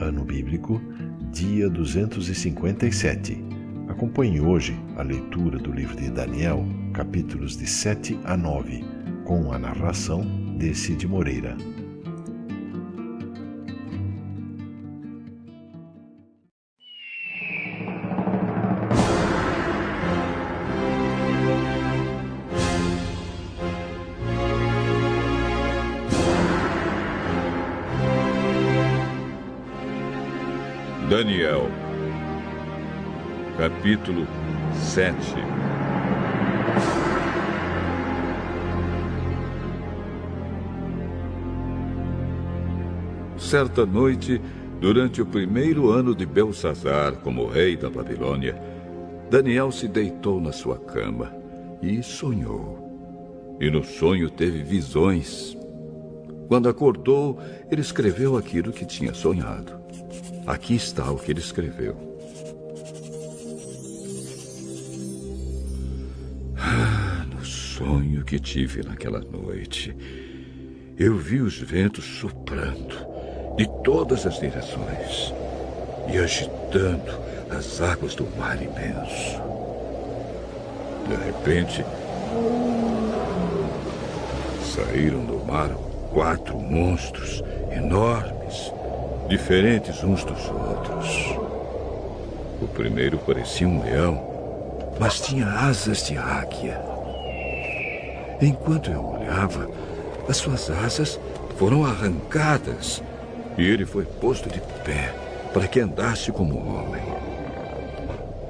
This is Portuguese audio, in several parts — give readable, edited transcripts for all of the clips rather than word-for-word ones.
Ano Bíblico, dia 257. Acompanhe hoje a leitura do livro de Daniel, capítulos de 7 a 9, com a narração de Cid Moreira. Daniel, capítulo 7. Certa noite, durante o primeiro ano de Belsazar como rei da Babilônia, Daniel se deitou na sua cama e sonhou. E no sonho teve visões. Quando acordou, ele escreveu aquilo que tinha sonhado. Aqui está o que ele escreveu. No sonho que tive naquela noite, eu vi os ventos soprando de todas as direções e agitando as águas do mar imenso. De repente, saíram do mar 4 monstros enormes, diferentes uns dos outros. O primeiro parecia um leão, mas tinha asas de águia. Enquanto eu olhava, as suas asas foram arrancadas e ele foi posto de pé para que andasse como homem.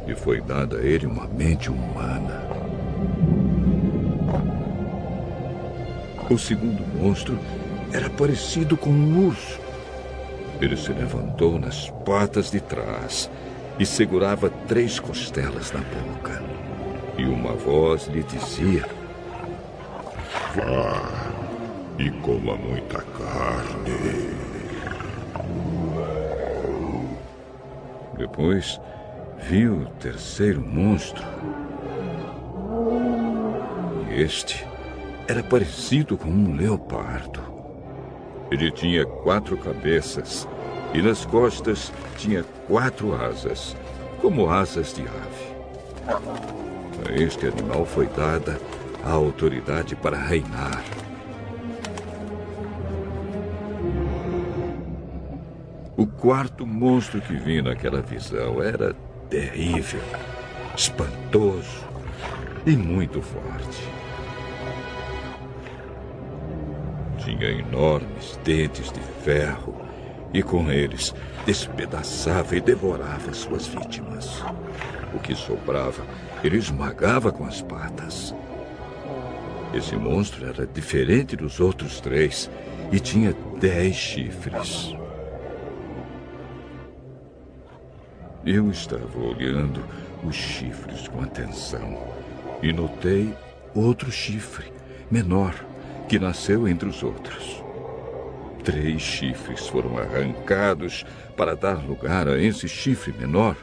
E foi dada a ele uma mente humana. O segundo monstro era parecido com um urso. Ele se levantou nas patas de trás e segurava 3 costelas na boca. E uma voz lhe dizia: vá e coma muita carne. Depois viu o terceiro monstro. E este era parecido com um leopardo. Ele tinha 4 cabeças e nas costas tinha 4 asas, como asas de ave. A este animal foi dada a autoridade para reinar. O quarto monstro que vi naquela visão era terrível, espantoso e muito forte. Tinha enormes dentes de ferro e com eles despedaçava e devorava suas vítimas. O que sobrava, ele esmagava com as patas. Esse monstro era diferente dos outros 3 e tinha 10 chifres. Eu estava olhando os chifres com atenção e notei outro chifre, menor, que nasceu entre os outros. 3 chifres foram arrancados para dar lugar a esse chifre menor,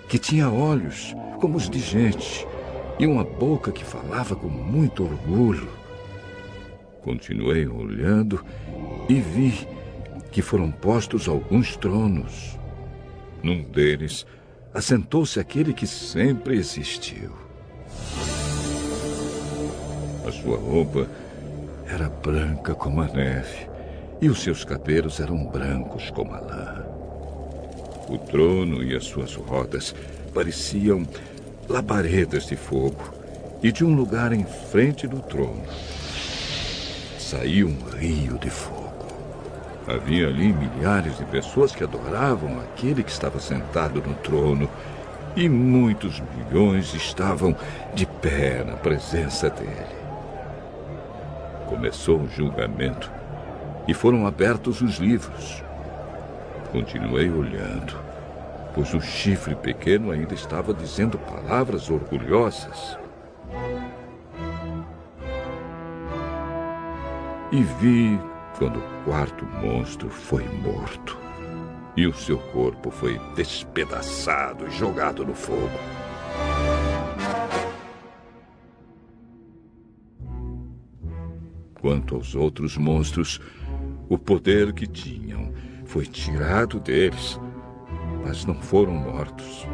que tinha olhos como os de gente e uma boca que falava com muito orgulho. Continuei olhando e vi que foram postos alguns tronos. Num deles, assentou-se aquele que sempre existiu. A sua roupa era branca como a neve, e os seus cabelos eram brancos como a lã. O trono e as suas rodas pareciam labaredas de fogo, e de um lugar em frente do trono saía um rio de fogo. Havia ali milhares de pessoas que adoravam aquele que estava sentado no trono, e muitos milhões estavam de pé na presença dele. Começou o julgamento e foram abertos os livros. Continuei olhando, pois o chifre pequeno ainda estava dizendo palavras orgulhosas. E vi quando o quarto monstro foi morto e o seu corpo foi despedaçado e jogado no fogo. Quanto aos outros monstros, o poder que tinham foi tirado deles, mas não foram mortos.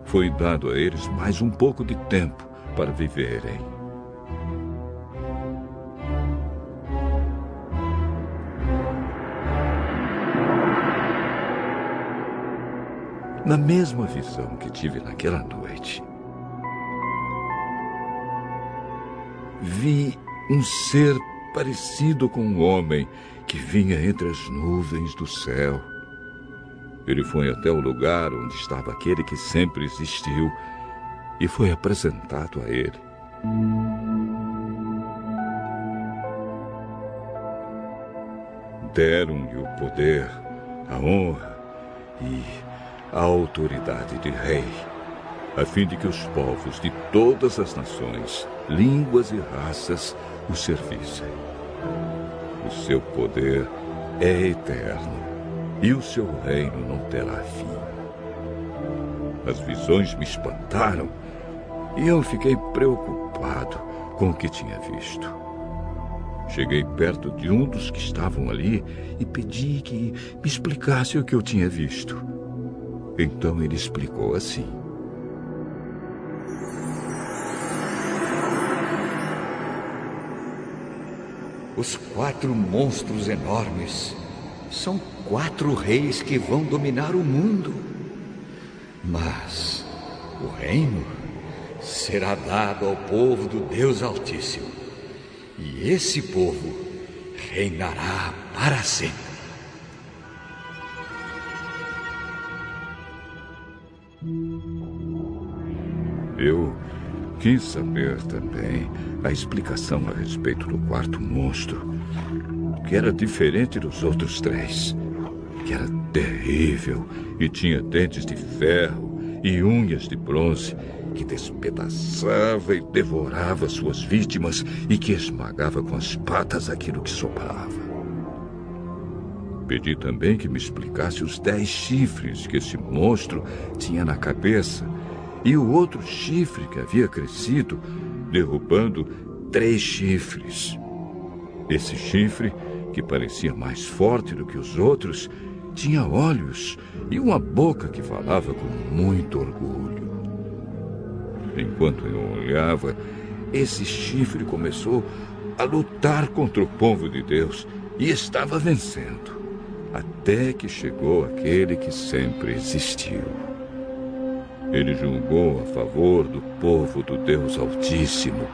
Foi dado a eles mais um pouco de tempo para viverem. Na mesma visão que tive naquela noite, vi um ser parecido com um homem que vinha entre as nuvens do céu. Ele foi até o lugar onde estava aquele que sempre existiu e foi apresentado a ele. Deram-lhe o poder, a honra e a autoridade de rei, a fim de que os povos de todas as nações, línguas e raças o servissem. O seu poder é eterno e o seu reino não terá fim. As visões me espantaram e eu fiquei preocupado com o que tinha visto. Cheguei perto de um dos que estavam ali e pedi que me explicasse o que eu tinha visto. Então ele explicou assim: os 4 monstros enormes são 4 reis que vão dominar o mundo. Mas o reino será dado ao povo do Deus Altíssimo. E esse povo reinará para sempre. Eu quis saber também a explicação a respeito do 4º monstro, que era diferente dos outros 3, que era terrível e tinha dentes de ferro e unhas de bronze, que despedaçava e devorava suas vítimas e que esmagava com as patas aquilo que sobrava. Pedi também que me explicasse os 10 chifres que esse monstro tinha na cabeça e o outro chifre que havia crescido, derrubando 3 chifres. Esse chifre, que parecia mais forte do que os outros, tinha olhos e uma boca que falava com muito orgulho. Enquanto eu olhava, esse chifre começou a lutar contra o povo de Deus e estava vencendo, até que chegou aquele que sempre existiu. Ele julgou a favor do povo do Deus Altíssimo,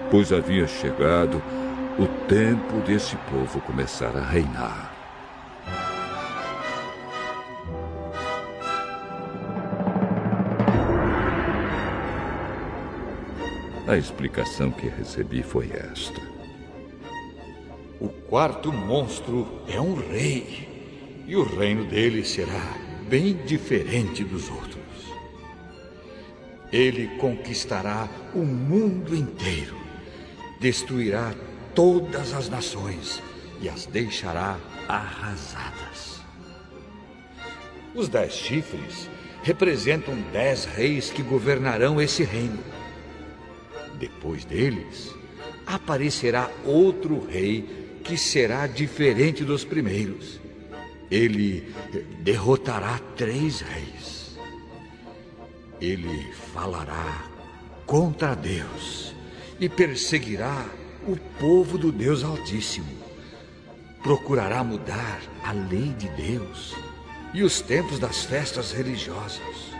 pois havia chegado o tempo desse povo começar a reinar. A explicação que recebi foi esta: o 4º monstro é um rei, e o reino dele será bem diferente dos outros. Ele conquistará o mundo inteiro, destruirá todas as nações e as deixará arrasadas. Os 10 chifres representam 10 reis que governarão esse reino. Depois deles, aparecerá outro rei que será diferente dos primeiros. Ele derrotará 3 reis. Ele falará contra Deus e perseguirá o povo do Deus Altíssimo. Procurará mudar a lei de Deus e os tempos das festas religiosas.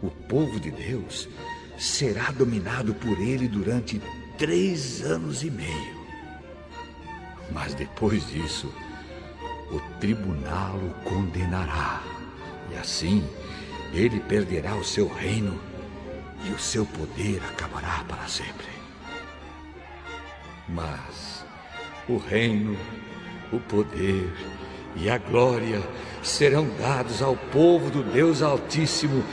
O povo de Deus será dominado por ele durante 3 anos e meio. Mas depois disso, o tribunal o condenará. E assim, ele perderá o seu reino e o seu poder acabará para sempre. Mas o reino, o poder e a glória serão dados ao povo do Deus Altíssimo,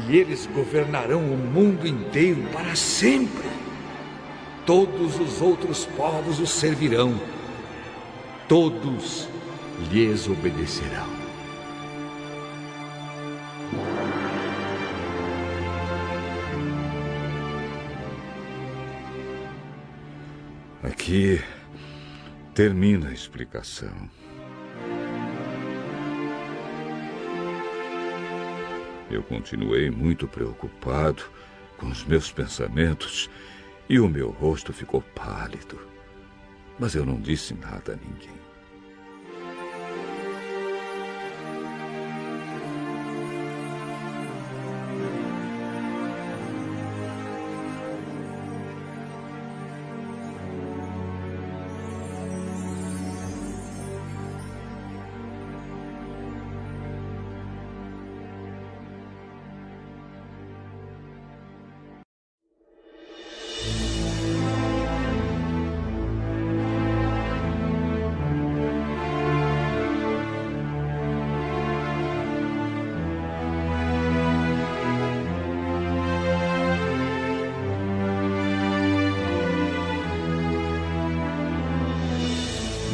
e eles governarão o mundo inteiro para sempre. Todos os outros povos os servirão. Todos lhes obedecerão. Aqui termina a explicação. Eu continuei muito preocupado com os meus pensamentos e o meu rosto ficou pálido. Mas eu não disse nada a ninguém.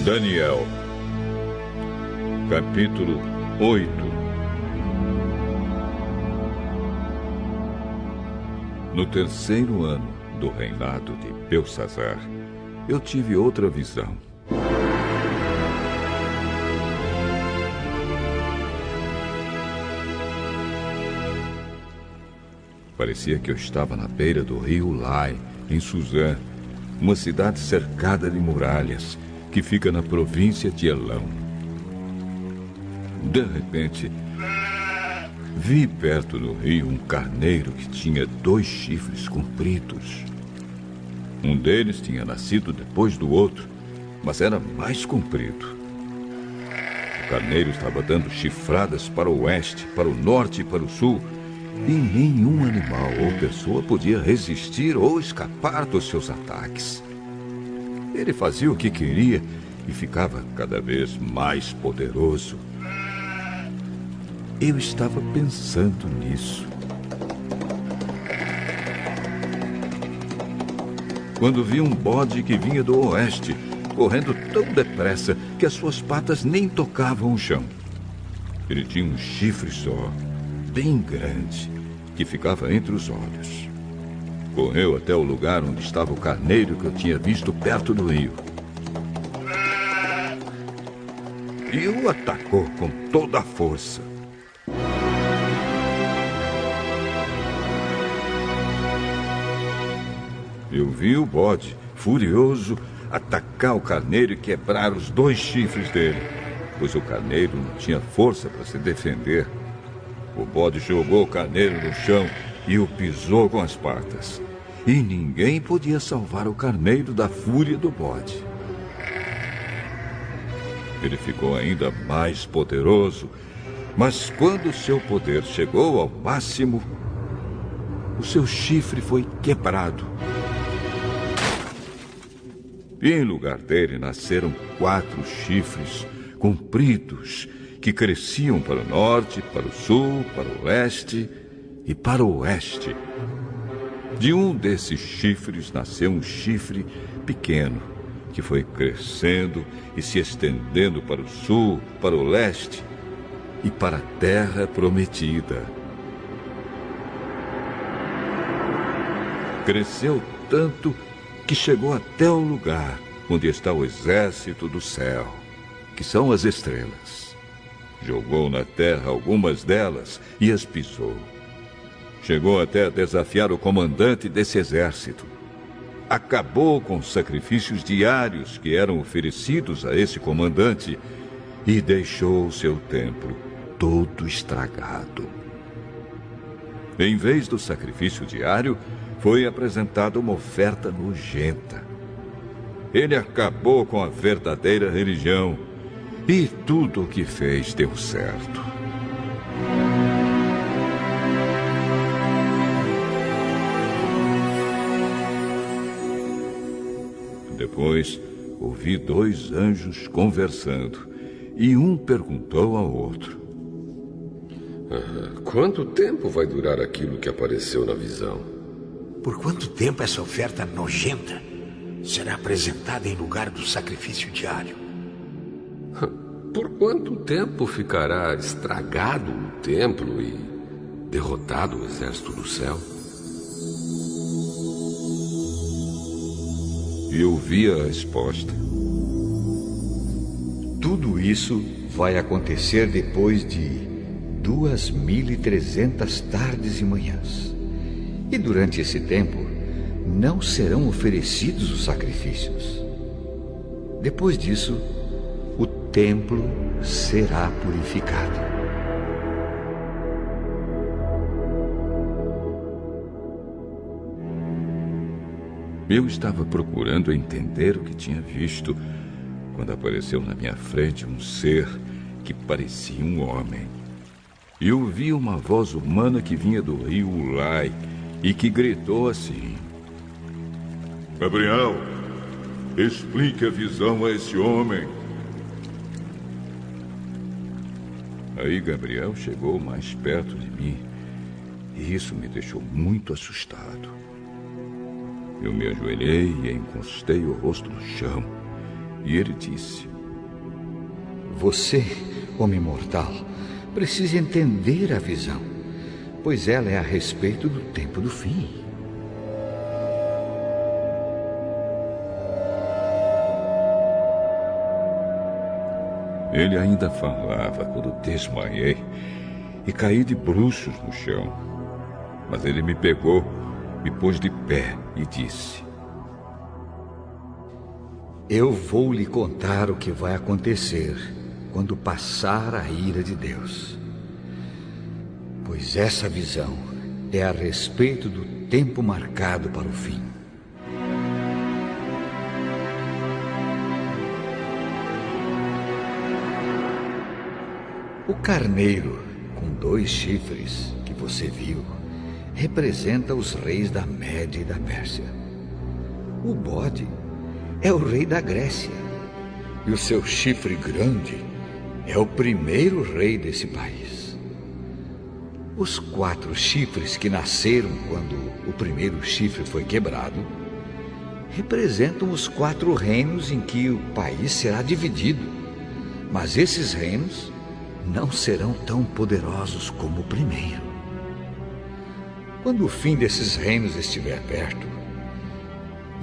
Daniel, capítulo 8. No terceiro ano do reinado de Belsazar, eu tive outra visão. Parecia que eu estava na beira do rio Lai, em Suzã, uma cidade cercada de muralhas, que fica na província de Elão. De repente, vi perto do rio um carneiro que tinha 2 chifres compridos. Um deles tinha nascido depois do outro, mas era mais comprido. O carneiro estava dando chifradas para o oeste, para o norte e para o sul, e nenhum animal ou pessoa podia resistir ou escapar dos seus ataques. Ele fazia o que queria e ficava cada vez mais poderoso. Eu estava pensando nisso, quando vi um bode que vinha do oeste, correndo tão depressa que as suas patas nem tocavam o chão. Ele tinha um chifre só, bem grande, que ficava entre os olhos. Correu até o lugar onde estava o carneiro que eu tinha visto perto do rio. E o atacou com toda a força. Eu vi o bode, furioso, atacar o carneiro e quebrar os 2 chifres dele, pois o carneiro não tinha força para se defender. O bode jogou o carneiro no chão e o pisou com as patas. E ninguém podia salvar o carneiro da fúria do bode. Ele ficou ainda mais poderoso, mas quando seu poder chegou ao máximo, o seu chifre foi quebrado. E em lugar dele nasceram 4 chifres compridos que cresciam para o norte, para o sul, para o leste e para o oeste. De um desses chifres nasceu um chifre pequeno, que foi crescendo e se estendendo para o sul, para o leste e para a terra prometida. Cresceu tanto que chegou até o lugar onde está o exército do céu, que são as estrelas. Jogou na terra algumas delas e as pisou. Chegou até a desafiar o comandante desse exército. Acabou com os sacrifícios diários que eram oferecidos a esse comandante e deixou o seu templo todo estragado. Em vez do sacrifício diário, foi apresentada uma oferta nojenta. Ele acabou com a verdadeira religião e tudo o que fez deu certo. Depois, ouvi 2 anjos conversando, e um perguntou ao outro: quanto tempo vai durar aquilo que apareceu na visão? Por quanto tempo essa oferta nojenta será apresentada em lugar do sacrifício diário? Por quanto tempo ficará estragado o templo e derrotado o exército do céu? E eu vi a resposta. Tudo isso vai acontecer depois de 2.300 tardes e manhãs. E durante esse tempo não serão oferecidos os sacrifícios. Depois disso, o templo será purificado. Eu estava procurando entender o que tinha visto quando apareceu na minha frente um ser que parecia um homem. E ouvi uma voz humana que vinha do rio Ulai e que gritou assim: Gabriel, explique a visão a esse homem. Aí Gabriel chegou mais perto de mim e isso me deixou muito assustado. Eu me ajoelhei e encostei o rosto no chão. E ele disse: Você, homem mortal, precisa entender a visão, pois ela é a respeito do tempo do fim. Ele ainda falava quando desmaiei e caí de bruços no chão. Mas ele me pegou, me pôs de pé e disse: Eu vou lhe contar o que vai acontecer quando passar a ira de Deus. Pois essa visão é a respeito do tempo marcado para o fim. O carneiro com 2 chifres que você viu representa os reis da Média e da Pérsia. O bode é o rei da Grécia, e o seu chifre grande é o primeiro rei desse país. Os 4 chifres que nasceram quando o primeiro chifre foi quebrado representam os 4 reinos em que o país será dividido, mas esses reinos não serão tão poderosos como o primeiro. Quando o fim desses reinos estiver perto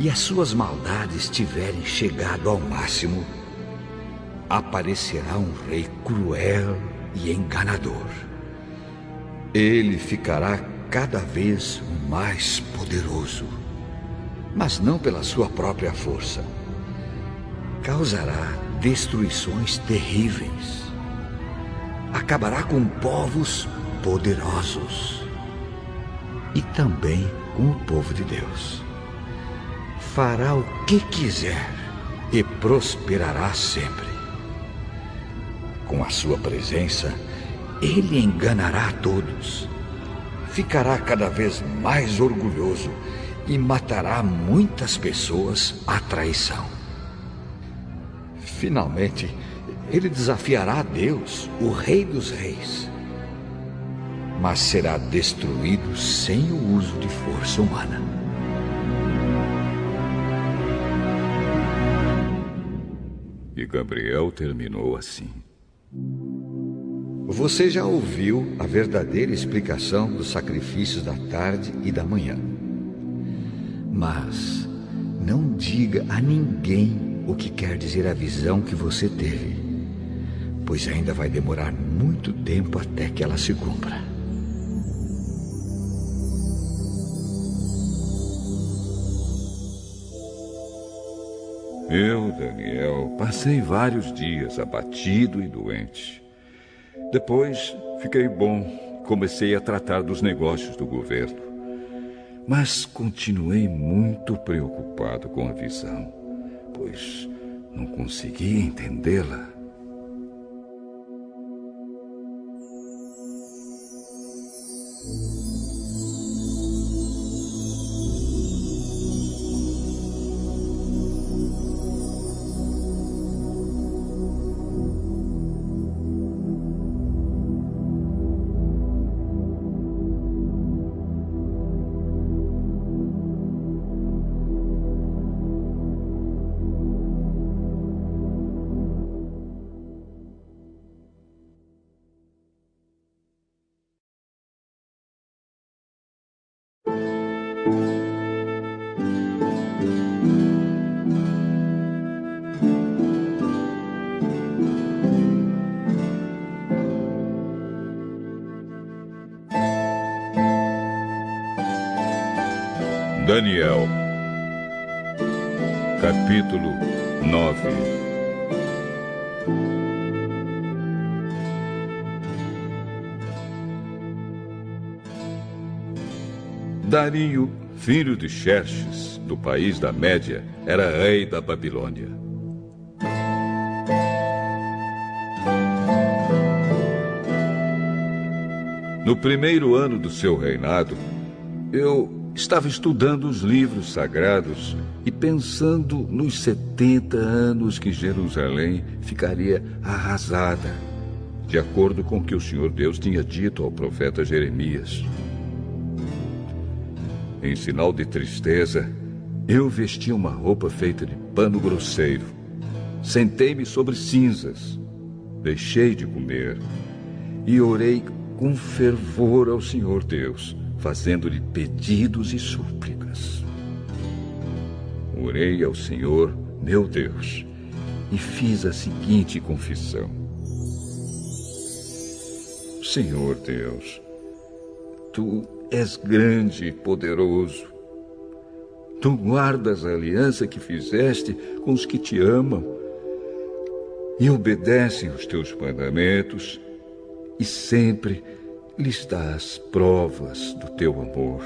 e as suas maldades tiverem chegado ao máximo, aparecerá um rei cruel e enganador. Ele ficará cada vez mais poderoso, mas não pela sua própria força. Causará destruições terríveis. Acabará com povos poderosos e também com o povo de Deus. Fará o que quiser e prosperará sempre. Com a sua presença, ele enganará a todos. Ficará cada vez mais orgulhoso e matará muitas pessoas à traição. Finalmente, ele desafiará a Deus, o Rei dos Reis, mas será destruído sem o uso de força humana. E Gabriel terminou assim: Você já ouviu a verdadeira explicação dos sacrifícios da tarde e da manhã. Mas não diga a ninguém o que quer dizer a visão que você teve, pois ainda vai demorar muito tempo até que ela se cumpra. Eu, Daniel, passei vários dias abatido e doente. Depois fiquei bom, comecei a tratar dos negócios do governo. Mas continuei muito preocupado com a visão, pois não conseguia entendê-la. Daniel, capítulo 9. Dario, filho de Xerxes, do país da Média, era rei da Babilônia. No primeiro ano do seu reinado, eu estava estudando os livros sagrados e pensando nos 70 anos que Jerusalém ficaria arrasada, de acordo com o que o Senhor Deus tinha dito ao profeta Jeremias. Em sinal de tristeza, eu vesti uma roupa feita de pano grosseiro. Sentei-me sobre cinzas, deixei de comer e orei com fervor ao Senhor Deus, fazendo-lhe pedidos e súplicas. Orei ao Senhor, meu Deus, e fiz a seguinte confissão: Senhor Deus, Tu és grande e poderoso. Tu guardas a aliança que fizeste com os que te amam e obedecem os teus mandamentos, e sempre lhes dás provas do teu amor.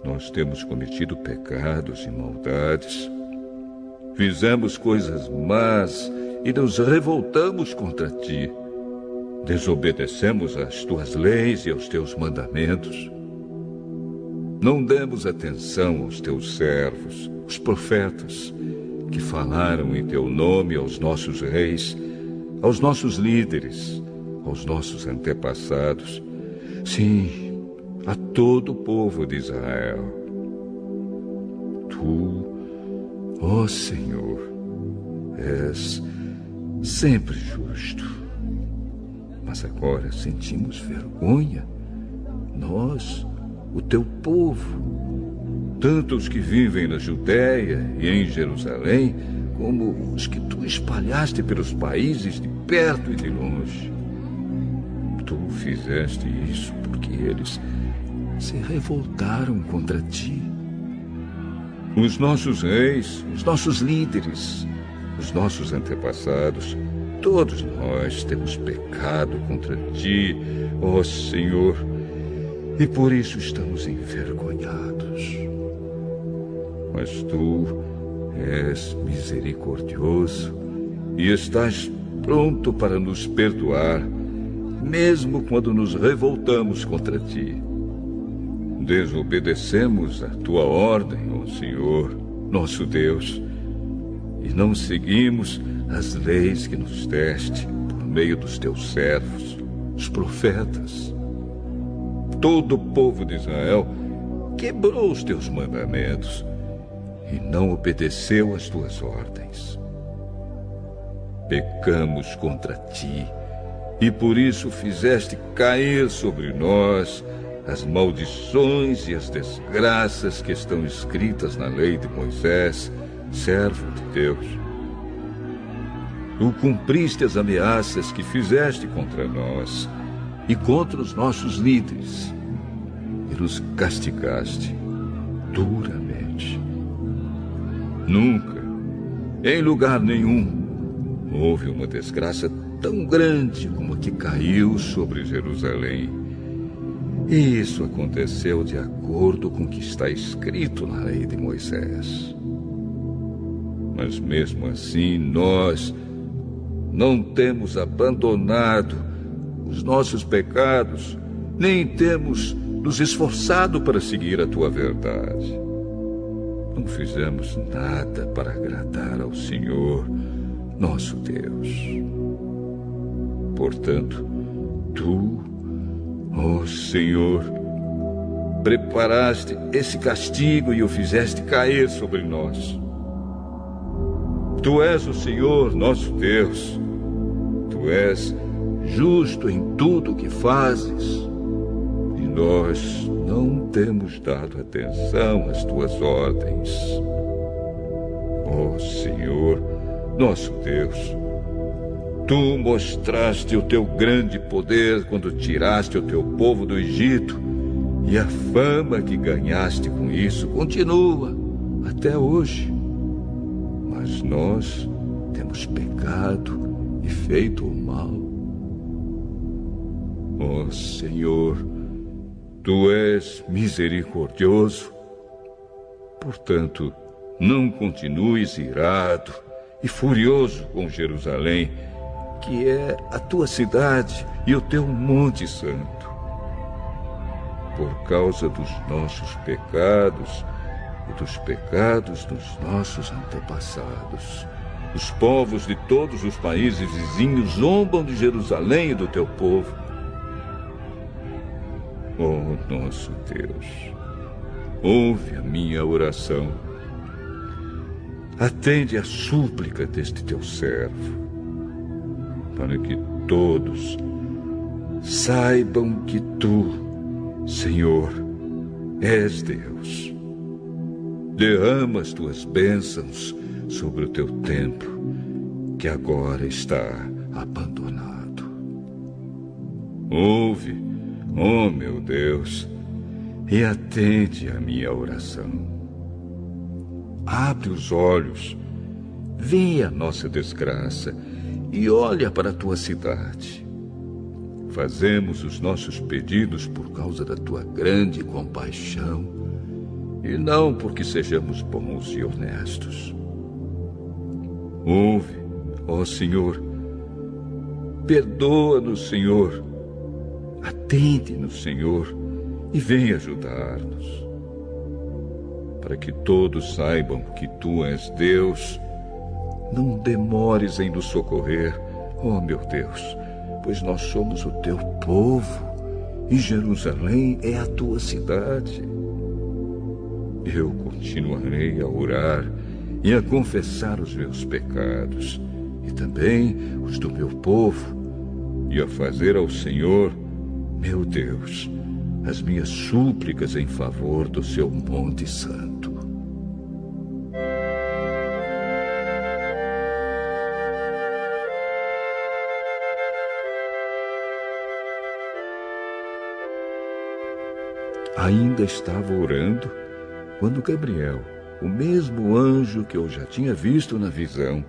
Nós temos cometido pecados e maldades, fizemos coisas más e nos revoltamos contra ti. Desobedecemos às tuas leis e aos teus mandamentos. Não demos atenção aos teus servos, os profetas, que falaram em teu nome aos nossos reis, aos nossos líderes, aos nossos antepassados, sim, a todo o povo de Israel. Tu, ó Senhor, és sempre justo. Mas agora sentimos vergonha, nós, o teu povo, tanto os que vivem na Judéia e em Jerusalém, como os que tu espalhaste pelos países de perto e de longe. Tu fizeste isso porque eles se revoltaram contra ti. Os nossos reis, os nossos líderes, os nossos antepassados, todos nós temos pecado contra ti, ó Senhor, e por isso estamos envergonhados. Mas tu és misericordioso e estás pronto para nos perdoar, mesmo quando nos revoltamos contra ti. Desobedecemos a tua ordem, ó Senhor, nosso Deus, e não seguimos as leis que nos deste por meio dos teus servos, os profetas. Todo o povo de Israel quebrou os teus mandamentos e não obedeceu às tuas ordens. Pecamos contra ti, e por isso fizeste cair sobre nós as maldições e as desgraças que estão escritas na lei de Moisés, servo de Deus. Tu cumpriste as ameaças que fizeste contra nós e contra os nossos líderes, e nos castigaste duramente. Nunca, em lugar nenhum, houve uma desgraça tão grande como a que caiu sobre Jerusalém. E isso aconteceu de acordo com o que está escrito na lei de Moisés. Mas mesmo assim, nós não temos abandonado os nossos pecados, nem temos nos esforçado para seguir a tua verdade. Não fizemos nada para agradar ao Senhor, nosso Deus. Portanto, tu, ó Senhor, preparaste esse castigo e o fizeste cair sobre nós. Tu és o Senhor, nosso Deus. Tu és justo em tudo o que fazes. E nós não temos dado atenção às tuas ordens. Ó Senhor, nosso Deus, tu mostraste o teu grande poder quando tiraste o teu povo do Egito E a fama que ganhaste com isso continua até hoje. Mas nós temos pecado e feito o mal. Ó Senhor, Tu és misericordioso. Portanto, não continues irado e furioso com Jerusalém, que é a Tua cidade e o Teu monte santo. Por causa dos nossos pecados e dos pecados dos nossos antepassados, os povos de todos os países vizinhos zombam de Jerusalém e do Teu povo. Ó nosso Deus, ouve a minha oração. Atende a súplica deste Teu servo, para que todos saibam que Tu, Senhor, és Deus. Derrama as Tuas bênçãos sobre o Teu templo, que agora está abandonado. Ouve, ó meu Deus, e atende a minha oração. Abre os olhos, vê a nossa desgraça e olha para a Tua cidade. Fazemos os nossos pedidos por causa da Tua grande compaixão e não porque sejamos bons e honestos. Ouve, ó Senhor, perdoa-nos, Senhor, atende-nos, Senhor, e vem ajudar-nos. Para que todos saibam que Tu és Deus, não demores em nos socorrer, ó meu Deus, pois nós somos o Teu povo e Jerusalém é a Tua cidade. Eu continuarei a orar e a confessar os meus pecados e também os do meu povo e a fazer ao Senhor, meu Deus, as minhas súplicas em favor do Seu monte santo. Ainda estava orando quando Gabriel, o mesmo anjo que eu já tinha visto na visão,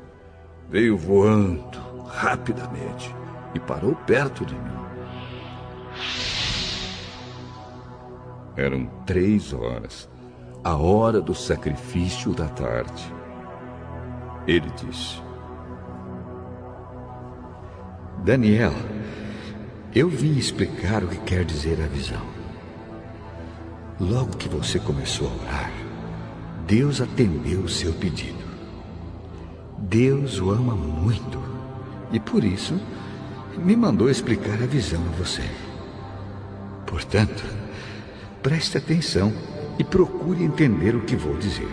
veio voando rapidamente e parou perto de mim. Eram 3 horas, a hora do sacrifício da tarde. Ele disse: Daniel, eu vim explicar o que quer dizer a visão. Logo que você começou a orar, Deus atendeu o seu pedido. Deus o ama muito e, por isso, me mandou explicar a visão a você. Portanto, preste atenção e procure entender o que vou dizer.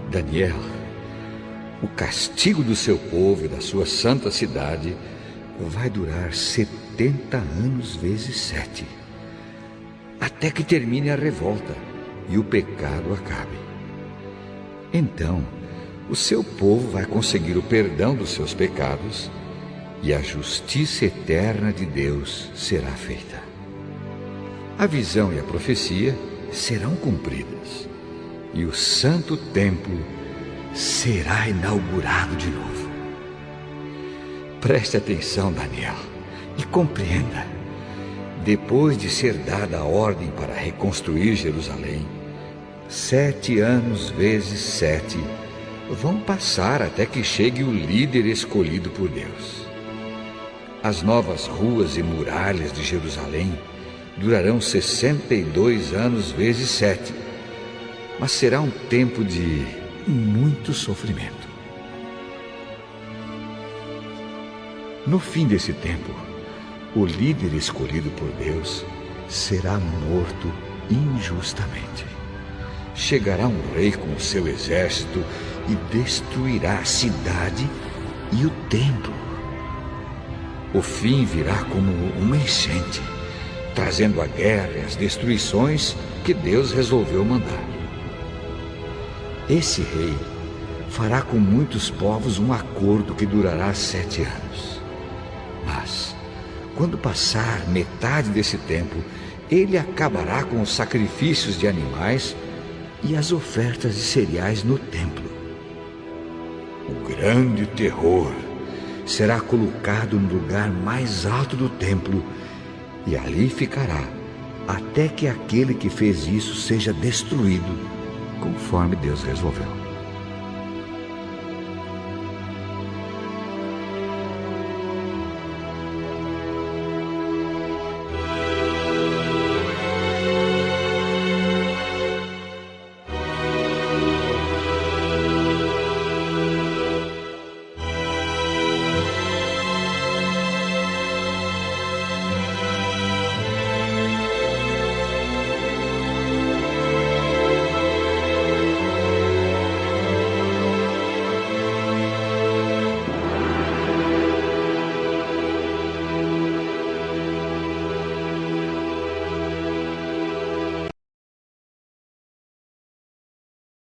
Daniel, o castigo do seu povo e da sua santa cidade vai durar 70 anos vezes 7, até que termine a revolta e o pecado acabe. Então, o seu povo vai conseguir o perdão dos seus pecados e a justiça eterna de Deus será feita. A visão e a profecia serão cumpridas e o santo templo será inaugurado de novo. Preste atenção, Daniel, e compreenda. Depois de ser dada a ordem para reconstruir Jerusalém, 7 anos vezes 7 vão passar até que chegue o líder escolhido por Deus. As novas ruas e muralhas de Jerusalém durarão 62 anos vezes 7, mas será um tempo de muito sofrimento. No fim desse tempo, o líder escolhido por Deus será morto injustamente. Chegará um rei com o seu exército e destruirá a cidade e o templo. O fim virá como uma enchente, trazendo a guerra e as destruições que Deus resolveu mandar. Esse rei fará com muitos povos um acordo que durará 7 anos. Mas, quando passar metade desse tempo, ele acabará com os sacrifícios de animais e as ofertas de cereais no templo. O grande terror será colocado no lugar mais alto do templo e ali ficará até que aquele que fez isso seja destruído, conforme Deus resolveu.